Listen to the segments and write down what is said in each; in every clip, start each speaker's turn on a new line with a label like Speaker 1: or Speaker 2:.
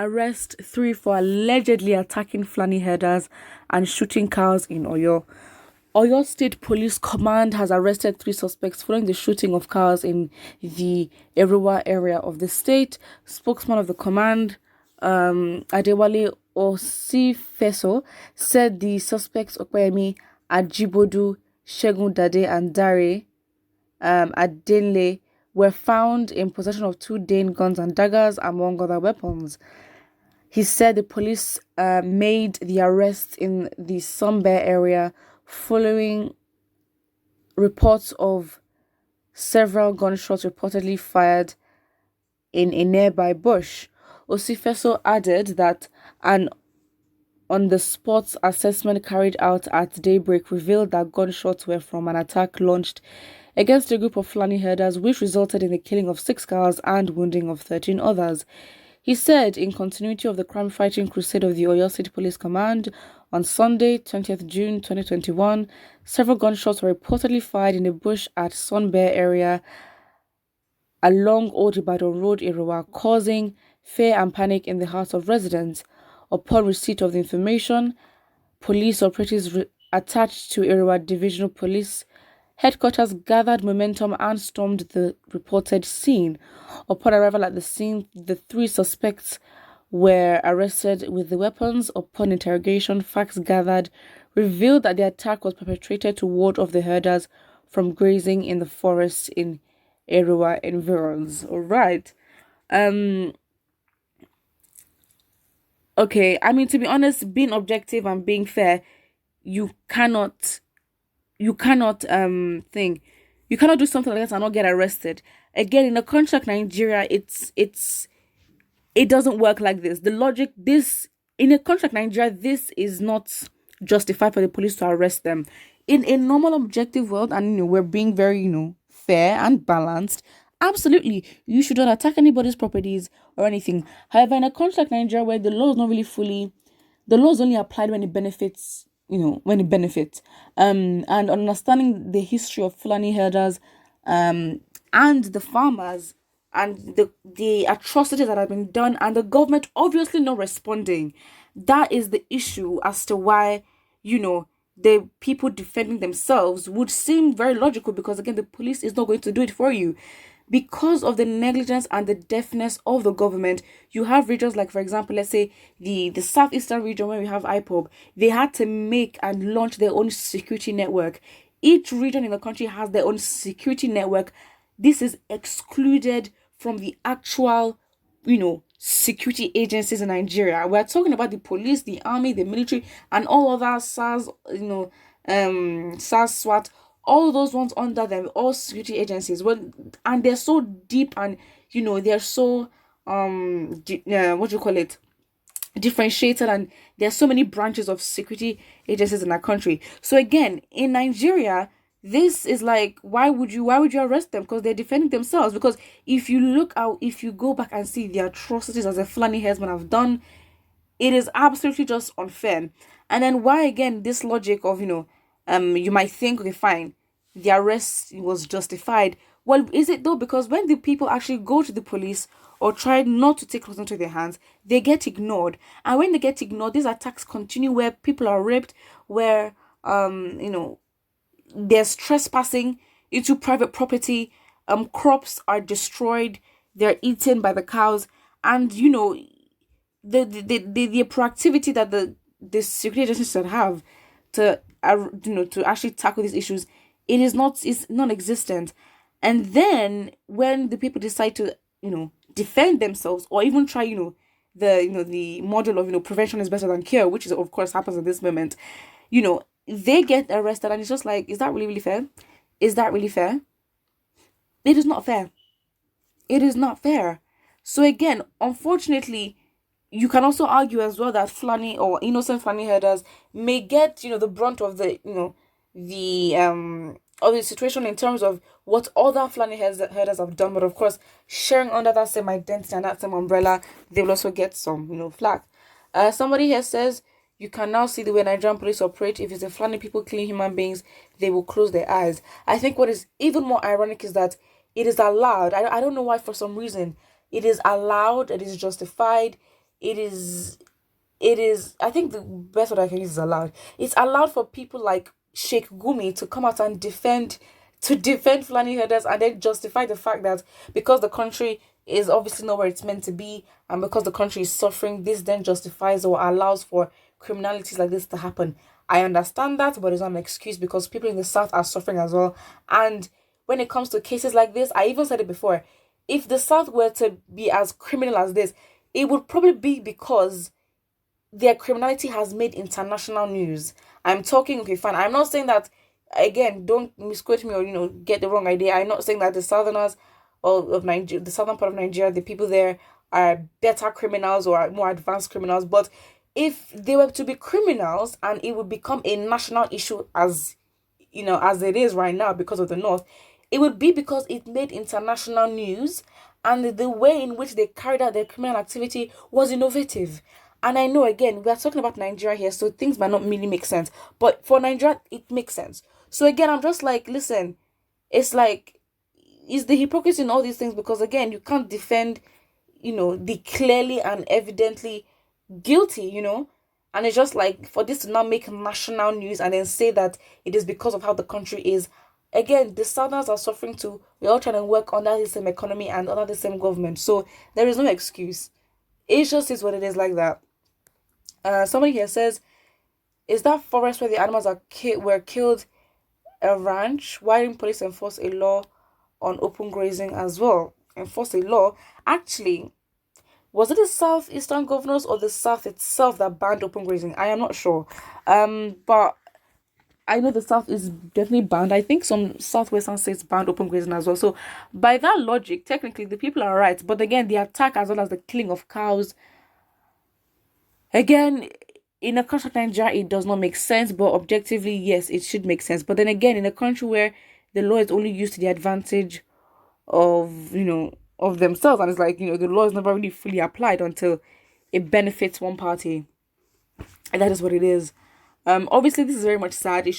Speaker 1: arrest 3 for allegedly attacking Fulani herders and shooting cows in Oyo. Oyo State Police Command has arrested 3 suspects following the shooting of cows in the Eruwa area of the state. Spokesman of the command, Adewale Osifeso, said the suspects Okwemi Ajibodu, Shegun Dade, and Dare Adenle were found in possession of 2 Dane guns and daggers, among other weapons. He said the police made the arrest in the Sombe area following reports of several gunshots reportedly fired in a nearby bush. Osifeso added that an on-the-spot assessment carried out at daybreak revealed that gunshots were from an attack launched against a group of Fulani herders, which resulted in the killing of 6 cows and wounding of 13 others. He said, in continuity of the crime-fighting crusade of the Oyo State Police Command, on Sunday, 20th June 2021, several gunshots were reportedly fired in a bush at Sunbe area along Old Ibadan Road, Irowa, causing fear and panic in the hearts of residents. Upon receipt of the information, police operatives attached to Irowa Divisional Police Headquarters gathered momentum and stormed the reported scene. Upon arrival at the scene, the 3 suspects were arrested with the weapons. Upon interrogation, facts gathered revealed that the attack was perpetrated to ward off the herders from grazing in the forest in Eruwa environs. All right. Okay, I mean, to be honest, being objective and being fair, you cannot do something like that and not get arrested. Again, in a country like Nigeria, it doesn't work like this. The logic, in a country like Nigeria, this is not justified for the police to arrest them. In a normal objective world, and we're being very fair and balanced, absolutely, you should not attack anybody's properties or anything. However, in a country like Nigeria, where the law is not really the law is only applied when it benefits, and understanding the history of Fulani herders, and the farmers, and the atrocities that have been done, and the government obviously not responding. That is the issue as to why, the people defending themselves would seem very logical, because again, the police is not going to do it for you. Because of the negligence and the deafness of the government, you have regions like, for example, let's say the southeastern region where we have IPOB, they had to make and launch their own security network. Each region in the country has their own security network. This is excluded from the actual, security agencies in Nigeria. We're talking about the police, the army, the military, and all other SARS, SARS, SWAT, all those ones under them, all security agencies. And they're so deep, and they're so differentiated, and there's so many branches of security agencies in our country. So again, in Nigeria, this is like, why would you arrest them? Because they're defending themselves. Because if you go back and see the atrocities as the Fulani herdsmen have done, it is absolutely just unfair. And then why again this logic of you might think, okay, fine, the arrest was justified. Well, is it though? Because when the people actually go to the police or try not to take laws into their hands, they get ignored. And when they get ignored, these attacks continue, where people are raped, where there's trespassing into private property, crops are destroyed, they're eaten by the cows, and the proactivity that the security agencies should have to actually tackle these issues, it's non-existent. And then when the people decide to defend themselves, or even try the model of prevention is better than cure, which is of course happens at this moment, they get arrested, and it's just like, is that really fair? Is that really fair? It is not fair. It is not fair. So again, unfortunately, you can also argue as well that Fulani or innocent Fulani herders may get, the brunt of the situation in terms of what other Fulani herders have done. But of course, sharing under that same identity and that same umbrella, they will also get some, flack. Somebody here says, you can now see the way Nigerian police operate. If it's a Fulani people killing human beings, they will close their eyes. I think what is even more ironic is that it is allowed. I don't know why, for some reason, it is allowed, it is justified, it is I think the best word I can use is allowed. It's allowed for people like Sheikh Gumi to come out and defend Fulani herders, and then justify the fact that because the country is obviously not where it's meant to be, and because the country is suffering, this then justifies or allows for criminalities like this to happen. I understand that, but it's not an excuse because people in the south are suffering as well. And when it comes to cases like this, I even said it before, if the south were to be as criminal as this, it would probably be because their criminality has made international news. I'm talking, okay, fine. I'm not saying that, again, don't misquote me or, get the wrong idea. I'm not saying that the southerners of Nigeria, the southern part of Nigeria, the people there are better criminals or are more advanced criminals. But if they were to be criminals and it would become a national issue as, as it is right now because of the North, it would be because it made international news and the way in which they carried out their criminal activity was innovative. And I know, again, we are talking about Nigeria here, so things might not really make sense. But for Nigeria, it makes sense. So again, I'm just like, listen, it's like, is the hypocrisy in all these things? Because again, you can't defend, the clearly and evidently guilty, And it's just like, for this to now make national news and then say that it is because of how the country is. Again, the Southerners are suffering too. We're all trying to work under the same economy and under the same government. So there is no excuse. It just is what it is like that. Somebody here says, is that forest where the animals were killed a ranch? Why didn't police enforce a law on open grazing as well? Enforce a law? Actually, was it the southeastern governors or the south itself that banned open grazing? I am not sure. But I know the south is definitely banned. I think some southwestern states banned open grazing as well. So by that logic, technically the people are right. But again, the attack as well as the killing of cows, again, in a country like Nigeria, it does not make sense, but objectively, yes, it should make sense. But then again, in a country where the law is only used to the advantage of, of themselves, and it's like, the law is never really fully applied until it benefits one party. And that is what it is. Obviously, this is very much sad. Things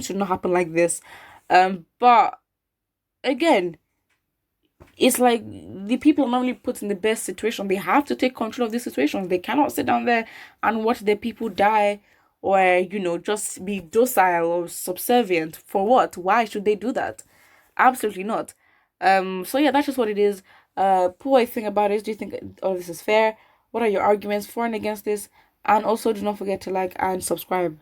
Speaker 1: should not happen like this. But again, it's like the people are normally put in the best situation. They have to take control of these situations. They cannot sit down there and watch their people die or, just be docile or subservient. For what? Why should they do that? Absolutely not. So yeah, that's just what it is. What I think about it, do you think all this is fair? What are your arguments for and against this? And also do not forget to like and subscribe.